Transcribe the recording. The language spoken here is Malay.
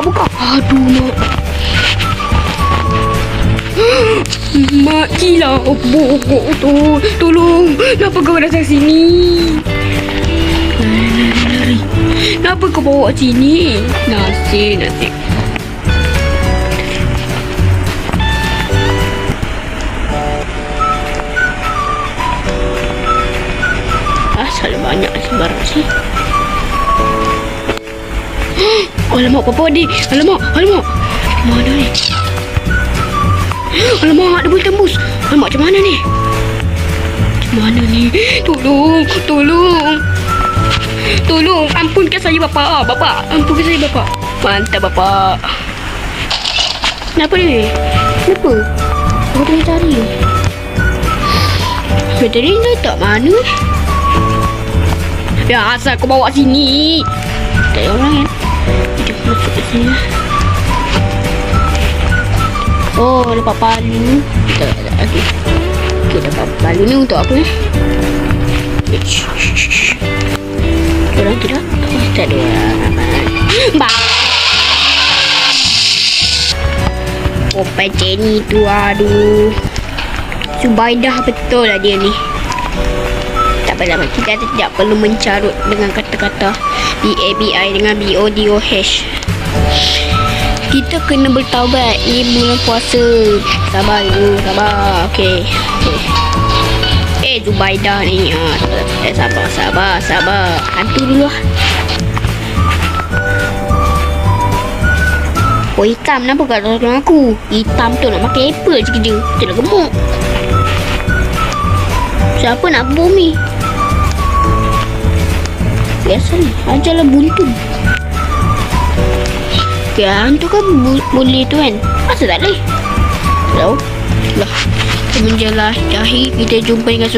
buka. Aduh, Mak. Mak gila. Bokok tu. Tolong. Kenapa kau datang sini? Lari. Kenapa kau bawa sini? Nasib. Asal banyak sebarang sih. Alamak, Papa Adik. Alamak. Mana ni? Alamak, dia boleh tembus. Alamak, macam mana ni? Tolong. Ampunkan saya, Bapa. Ampunkan saya, Bapa. Mantap, Bapa. Kenapa ni? Kenapa? Aku tengah cari. Bateri ni tak mana? Ya, asal kau bawa sini. Tak ada orang kan? Kita masuk ke sini. Oh, dapat palu. Tak lagi. Okay, dapat palu ni untuk apa ni? Tidak. Tak ada. Oh, pancen ni tu. Aduh. Zubaidah betul lah dia ni. Tak apalah, kita tidak perlu mencarut dengan kata-kata BABI dengan BODOH. Kita kena bertaubat. Ini bulan puasa. Sabar dulu. Okey. Zubaidah ni. Sabar. Hantu dulu lah. Oh, hitam. Kenapa kau tak tolong aku? Hitam tu nak makan apple je kerja. Kita nak gemuk. Siapa nak bumi? Biasa ni. Ajarlah buntu. Hantu kan boleh tu kan? Masa tak boleh? Tahu? Lah. Menjelah dahi kita jumpa dengan